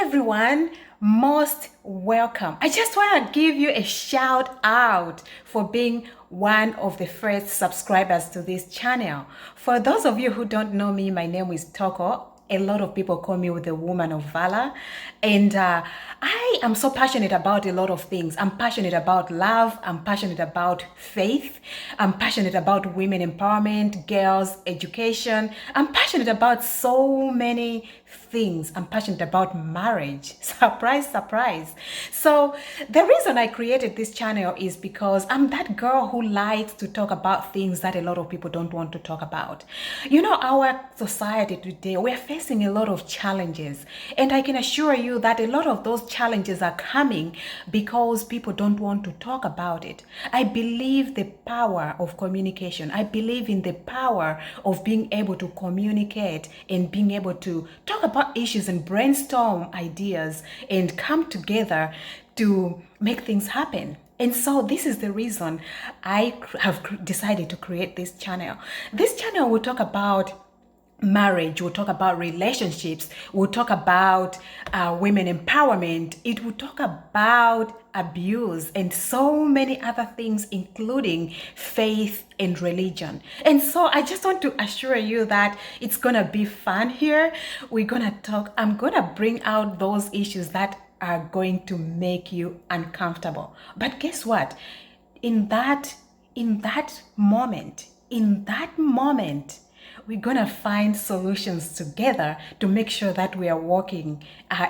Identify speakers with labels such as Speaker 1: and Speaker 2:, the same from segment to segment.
Speaker 1: everyone, most welcome. I just want to give you a shout out for being one of the first subscribers to this channel. For those of you who don't know me, my name is Toko. A lot of people call me the woman of valor, and I am so passionate about a lot of things. I'm passionate about love, I'm passionate about faith, I'm passionate about women empowerment, girls education, I'm passionate about so many things. I'm passionate about marriage. Surprise, surprise. So the reason I created this channel is because I'm that girl who likes to talk about things that a lot of people don't want to talk about. You know, our society today, we're facing a lot of challenges, and I can assure you that a lot of those challenges are coming because people don't want to talk about it. I believe the power of communication. I believe in the power of being able to communicate and being able to talk about issues and brainstorm ideas and come together to make things happen. And so this is the reason I have decided to create this channel. This channel will talk about marriage, we'll talk about relationships, we'll talk about women empowerment, it will talk about abuse and so many other things, including faith and religion. And so I just want to assure you that it's gonna be fun here. We're gonna talk, I'm gonna bring out those issues that are going to make you uncomfortable. But guess what? In that moment, we're gonna find solutions together to make sure that we are walking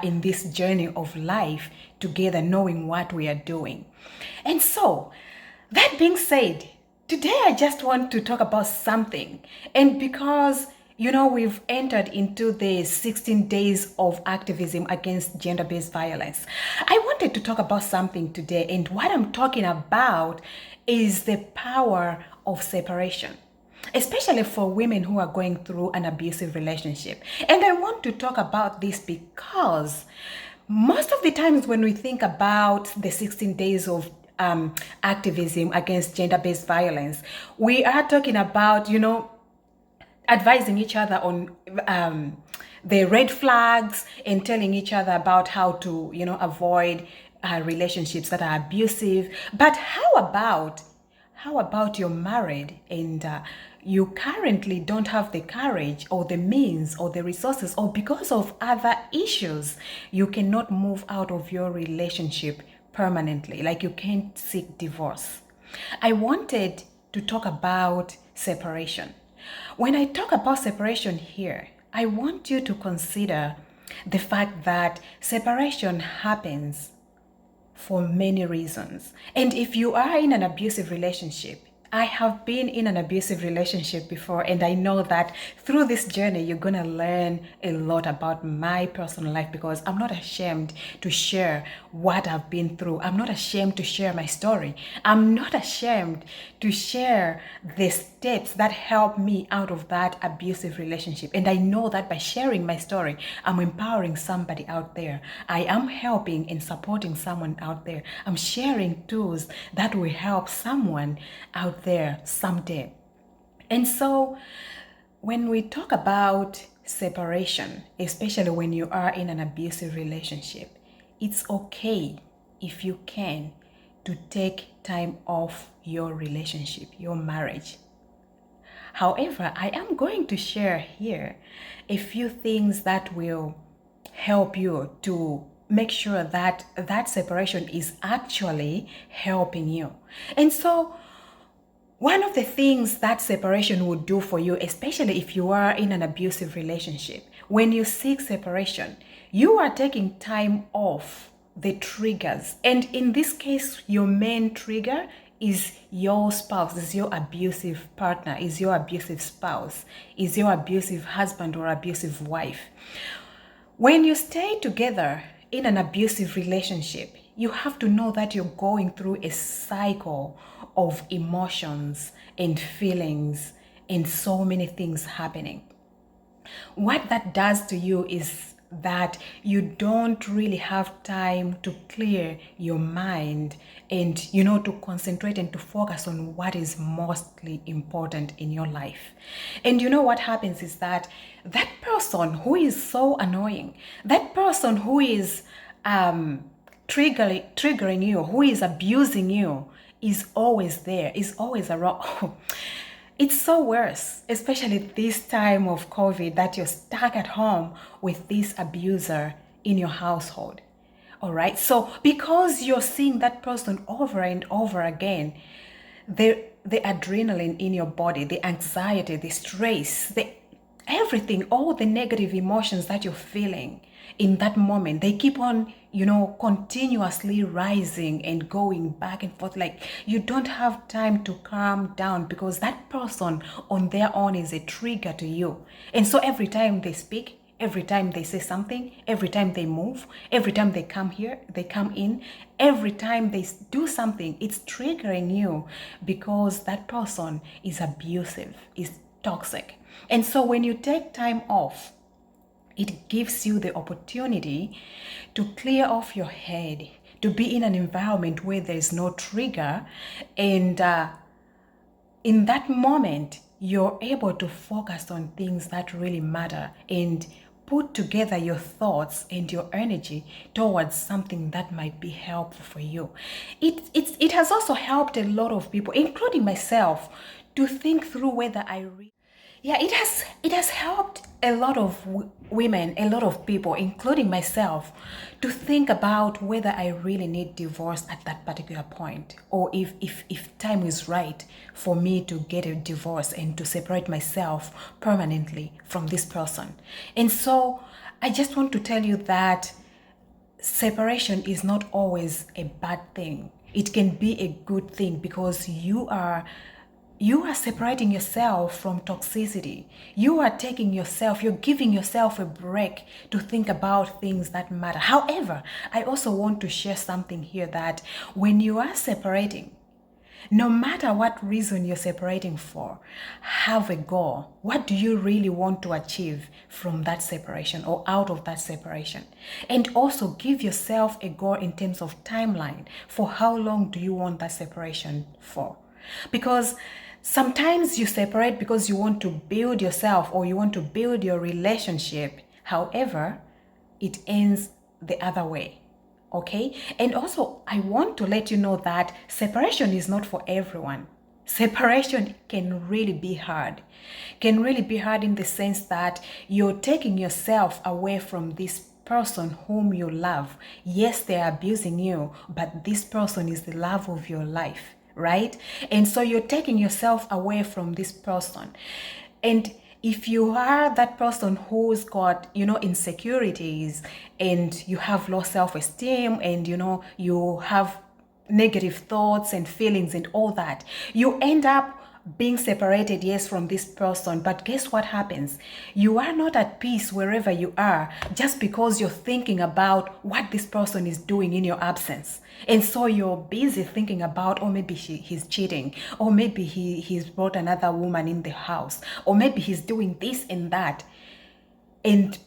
Speaker 1: in this journey of life together, knowing what we are doing. And so, that being said, today I just want to talk about something. And because you know, we've entered into the 16 days of activism against gender-based violence, I wanted to talk about something today. And what I'm talking about is the power of separation, especially for women who are going through an abusive relationship. And I want to talk about this because most of the times when we think about the 16 days of activism against gender-based violence, we are talking about, you know, advising each other on the red flags and telling each other about how to, you know, avoid relationships that are abusive. But how about you're married and you currently don't have the courage or the means or the resources, or because of other issues, you cannot move out of your relationship permanently, like you can't seek divorce. I wanted to talk about separation. When I talk about separation here, I want you to consider the fact that separation happens for many reasons. And if you are in an abusive relationship, I have been in an abusive relationship before, and I know that through this journey, you're gonna learn a lot about my personal life, because I'm not ashamed to share what I've been through. I'm not ashamed to share my story. I'm not ashamed to share the steps that helped me out of that abusive relationship. And I know that by sharing my story, I'm empowering somebody out there. I am helping and supporting someone out there. I'm sharing tools that will help someone out there someday. And so when we talk about separation, especially when you are in an abusive relationship, it's okay if you can to take time off your relationship, your marriage. However, I am going to share here a few things that will help you to make sure that that separation is actually helping you. And so one of the things that separation would do for you, especially if you are in an abusive relationship, when you seek separation, you are taking time off the triggers. And in this case, your main trigger is your spouse, is your abusive partner, is your abusive spouse, is your abusive husband or abusive wife. When you stay together in an abusive relationship, you have to know that you're going through a cycle of emotions and feelings and so many things happening. What that does to you is that you don't really have time to clear your mind and, to concentrate and to focus on what is mostly important in your life. And what happens is that person who is so annoying, that person who is triggering you, who is abusing you, is always there, is always around. It's so worse, especially this time of COVID, that you're stuck at home with this abuser in your household. All right. So because you're seeing that person over and over again, the adrenaline in your body, the anxiety, the stress, the everything, all the negative emotions that you're feeling in that moment, they keep on, continuously rising and going back and forth. Like, you don't have time to calm down, because that person on their own is a trigger to you. And so every time they speak, every time they say something, every time they move, every time they come here, they come in, every time they do something, it's triggering you, because that person is abusive, is toxic. And so when you take time off, it gives you the opportunity to clear off your head, to be in an environment where there's no trigger. And in that moment, you're able to focus on things that really matter and put together your thoughts and your energy towards something that might be helpful for you. It has also helped a lot of people, including myself, to think through whether it has helped a lot of women, a lot of people, including myself, to think about whether I really need divorce at that particular point, or if time is right for me to get a divorce and to separate myself permanently from this person. And so I just want to tell you that separation is not always a bad thing. It can be a good thing, because you are separating yourself from toxicity. You're giving yourself a break to think about things that matter. However, I also want to share something here, that when you are separating, no matter what reason you're separating for, have a goal. What do you really want to achieve from that separation or out of that separation? And also give yourself a goal in terms of timeline for how long do you want that separation for. Because sometimes you separate because you want to build yourself or you want to build your relationship. However, it ends the other way. Okay? And also, I want to let you know that separation is not for everyone. Separation can really be hard. Can really be hard in the sense that you're taking yourself away from this person whom you love. Yes, they're abusing you, but this person is the love of your life, right? And so you're taking yourself away from this person. And if you are that person who's got, insecurities, and you have low self-esteem, and, you have negative thoughts and feelings and all that, you end up being separated, yes, from this person. But guess what happens? You are not at peace wherever you are, just because you're thinking about what this person is doing in your absence. And so you're busy thinking about, oh, maybe he's cheating, or maybe he's brought another woman in the house, or maybe he's doing this and that. And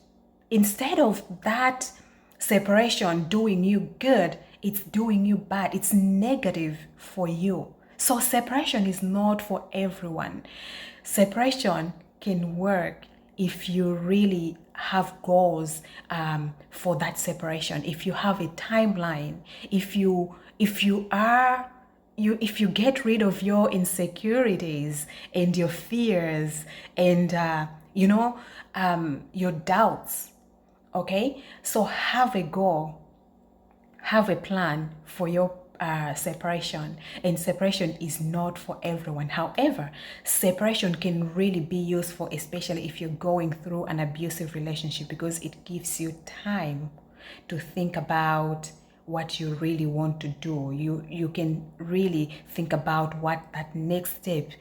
Speaker 1: instead of that separation doing you good, it's doing you bad. It's negative for you. So separation is not for everyone. Separation can work if you really have goals for that separation. If you have a timeline, if you get rid of your insecurities and your fears and your doubts. Okay, so have a goal, have a plan for your separation. And separation is not for everyone. However, separation can really be useful, especially if you're going through an abusive relationship, because it gives you time to think about what you really want to do. You can really think about what that next step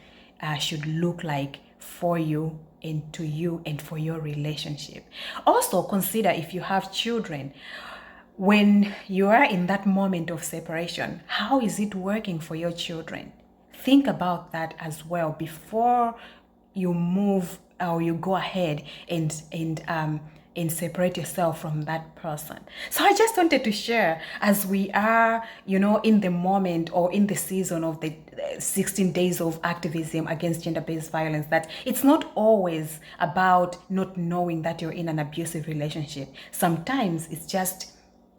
Speaker 1: should look like for you and to you and for your relationship. Also consider if you have children. When you are in that moment of separation, how is it working for your children? Think about that as well before you move or you go ahead and and separate yourself from that person. So I just wanted to share, as we are, in the moment or in the season of the 16 days of activism against gender-based violence, that it's not always about not knowing that you're in an abusive relationship. Sometimes it's just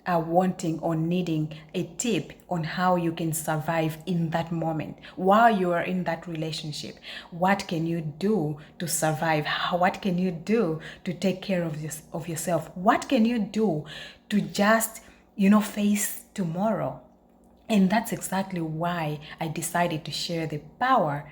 Speaker 1: wanting or needing a tip on how you can survive in that moment while you are in that relationship. What can you do to survive? What can you do to take care of yourself? What can you do to just, face tomorrow? And that's exactly why I decided to share the power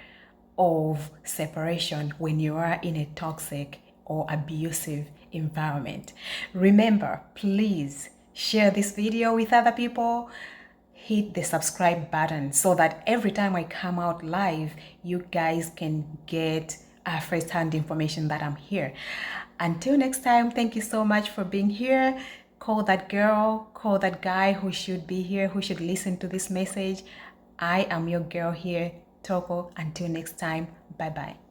Speaker 1: of separation when you are in a toxic or abusive environment. Remember, please share this video with other people. Hit the subscribe button so that every time I come out live, you guys can get first-hand information that I'm here. Until next time, thank you so much for being here. Call that girl, call that guy who should be here, who should listen to this message. I am your girl here, Toko. Until next time, bye-bye.